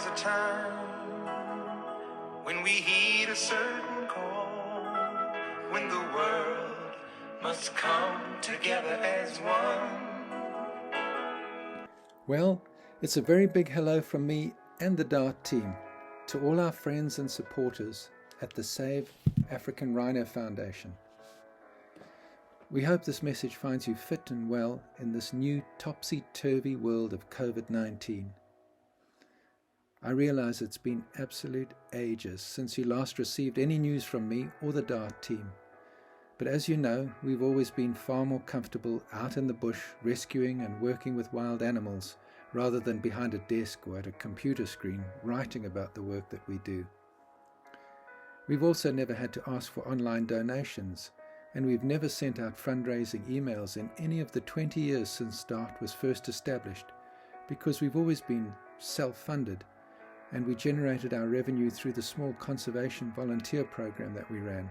a time when we heed a certain call, when the world must come together as one. Well, it's a very big hello from me and the DART team to all our friends and supporters at the Save African Rhino Foundation. We hope this message finds you fit and well in this new topsy-turvy world of COVID-19. I realize it's been absolute ages since you last received any news from me or the DART team. But as you know, we've always been far more comfortable out in the bush rescuing and working with wild animals rather than behind a desk or at a computer screen writing about the work that we do. We've also never had to ask for online donations, and we've never sent out fundraising emails in any of the 20 years since DART was first established, because we've always been self-funded, and we generated our revenue through the small conservation volunteer program that we ran.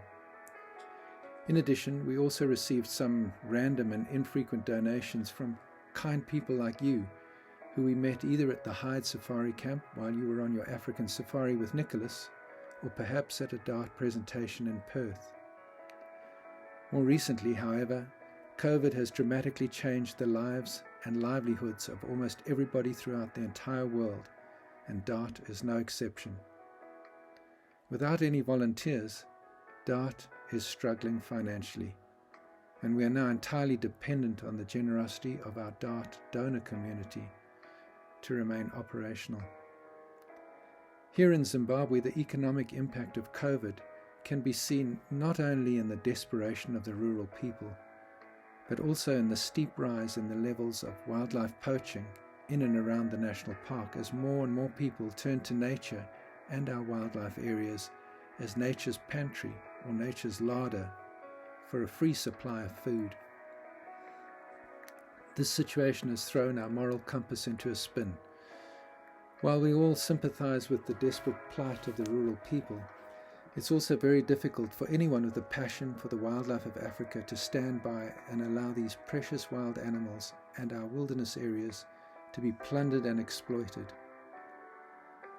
In addition, we also received some random and infrequent donations from kind people like you, who we met either at the Hyde Safari Camp while you were on your African safari with Nicholas, or perhaps at a DART presentation in Perth. More recently, however, COVID has dramatically changed the lives and livelihoods of almost everybody throughout the entire world, and DART is no exception. Without any volunteers, DART is struggling financially, and we are now entirely dependent on the generosity of our DART donor community to remain operational. Here in Zimbabwe, the economic impact of COVID can be seen not only in the desperation of the rural people, but also in the steep rise in the levels of wildlife poaching in and around the national park as more and more people turn to nature and our wildlife areas as nature's pantry or nature's larder for a free supply of food. This situation has thrown our moral compass into a spin. While we all sympathize with the desperate plight of the rural people, it's also very difficult for anyone with a passion for the wildlife of Africa to stand by and allow these precious wild animals and our wilderness areas to be plundered and exploited.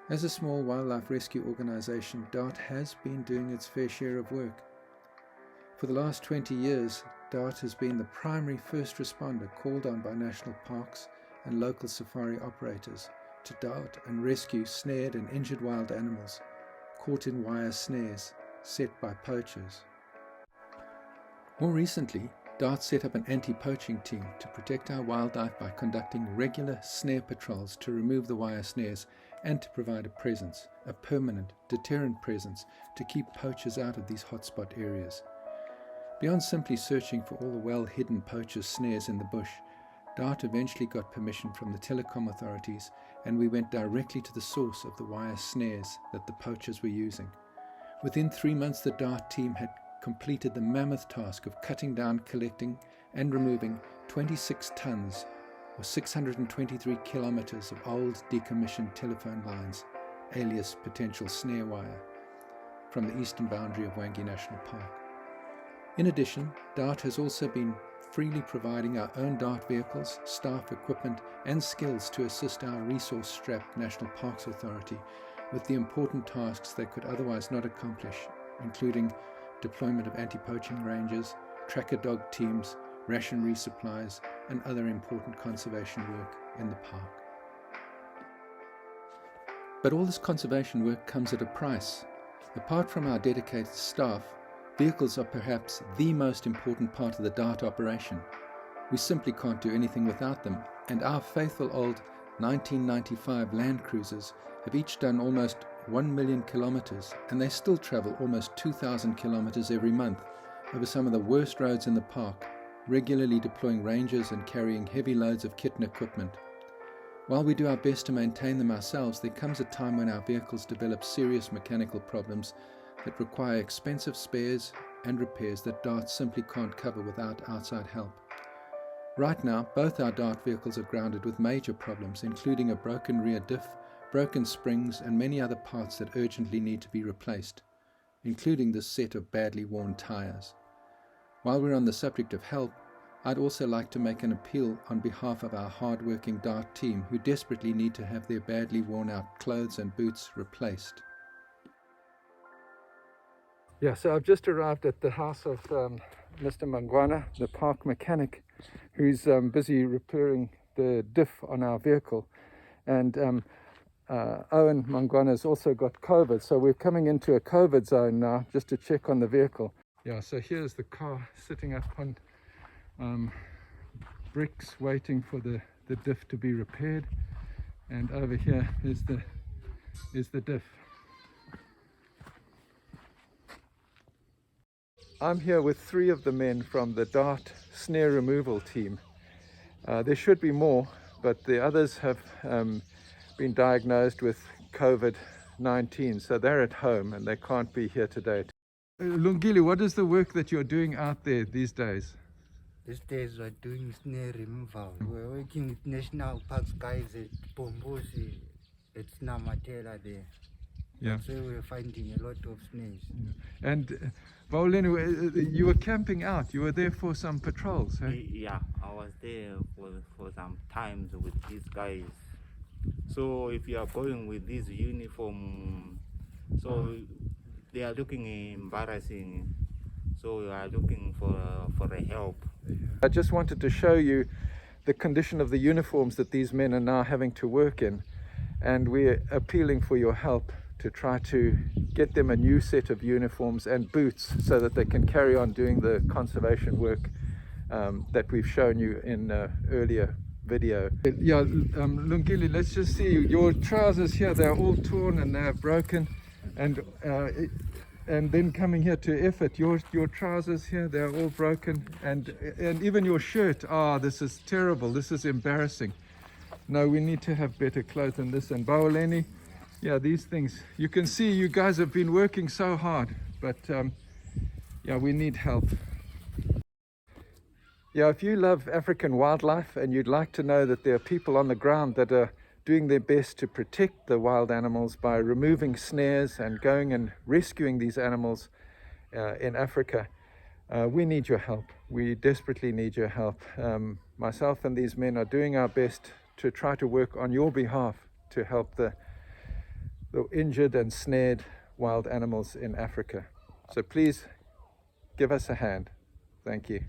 As a small wildlife rescue organization, DART has been doing its fair share of work. For the last 20 years, DART has been the primary first responder called on by national parks and local safari operators to dart and rescue snared and injured wild animals caught in wire snares set by poachers. More recently, DART set up an anti-poaching team to protect our wildlife by conducting regular snare patrols to remove the wire snares and to provide a presence, a permanent, deterrent presence to keep poachers out of these hotspot areas. Beyond simply searching for all the well-hidden poachers' snares in the bush, DART eventually got permission from the telecom authorities, and we went directly to the source of the wire snares that the poachers were using. Within 3 months, the DART team had completed the mammoth task of cutting down, collecting, and removing 26 tons, or 623 kilometers of old decommissioned telephone lines, alias potential snare wire, from the eastern boundary of Wangi National Park. In addition, DART has also been freely providing our own DART vehicles, staff, equipment, and skills to assist our resource-strapped National Parks Authority with the important tasks they could otherwise not accomplish, including deployment of anti-poaching rangers, tracker dog teams, ration resupplies, and other important conservation work in the park. But all this conservation work comes at a price. Apart from our dedicated staff, vehicles are perhaps the most important part of the DART operation. We simply can't do anything without them, and our faithful old 1995 Land Cruisers have each done almost 1 million kilometers, and they still travel almost 2,000 kilometers every month over some of the worst roads in the park, regularly deploying rangers and carrying heavy loads of kit and equipment. While we do our best to maintain them ourselves, there comes a time when our vehicles develop serious mechanical problems that require expensive spares and repairs that DART simply can't cover without outside help. Right now, both our DART vehicles are grounded with major problems, including a broken rear diff, broken springs, and many other parts that urgently need to be replaced, including this set of badly worn tires. While we're on the subject of help, I'd also like to make an appeal on behalf of our hard-working DART team who desperately need to have their badly worn-out clothes and boots replaced. Yeah, so I've just arrived at the house of Mr. Mangwana, the park mechanic, who's busy repairing the diff on our vehicle. And Owen Mangwana has also got COVID, so we're coming into a COVID zone now just to check on the vehicle. Yeah, so here's the car sitting up on bricks waiting for the diff to be repaired, and over here is the diff. I'm here with 3 of the men from the DART snare removal team. There should be more, but the others have been diagnosed with COVID-19, so they're at home and they can't be here today. Lungile, what is the work that you're doing out there these days? These days we're doing snare removal. We're working with national parks guys at Pombosi, at Namatela there. Yeah. So we're finding a lot of snares. Yeah. And Paulino, you were camping out. You were there for some patrols, eh? Yeah, I was there for some times with these guys. So if you are going with this uniform, so they are looking embarrassing. So we are looking for a help. I just wanted to show you the condition of the uniforms that these men are now having to work in, and we're appealing for your help to try to get them a new set of uniforms and boots so that they can carry on doing the conservation work that we've shown you in earlier video. Yeah, Lungile, let's just see your trousers here. They're all torn and they're broken, and then coming here to effort, your trousers here, they're all broken, and even your shirt. This is terrible. This is embarrassing. No, we need to have better clothes than this. And Baoleni, yeah, these things, you can see you guys have been working so hard, but yeah, we need help. Yeah, if you love African wildlife and you'd like to know that there are people on the ground that are doing their best to protect the wild animals by removing snares and going and rescuing these animals in Africa, we need your help. We desperately need your help. Myself and these men are doing our best to try to work on your behalf to help the injured and snared wild animals in Africa. So please give us a hand. Thank you.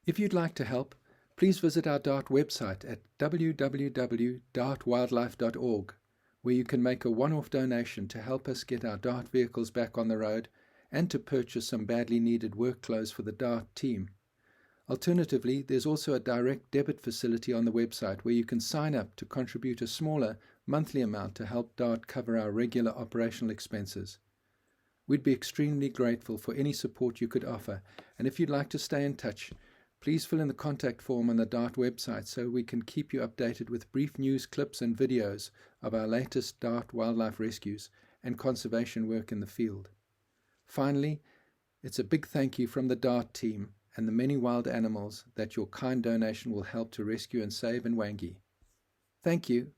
If you'd like to help, please visit our DART website at www.dartwildlife.org, where you can make a one-off donation to help us get our DART vehicles back on the road and to purchase some badly needed work clothes for the DART team. Alternatively, there's also a direct debit facility on the website where you can sign up to contribute a smaller monthly amount to help DART cover our regular operational expenses. We'd be extremely grateful for any support you could offer, and if you'd like to stay in touch, please fill in the contact form on the DART website so we can keep you updated with brief news clips and videos of our latest DART wildlife rescues and conservation work in the field. Finally, it's a big thank you from the DART team and the many wild animals that your kind donation will help to rescue and save in Wangi. Thank you.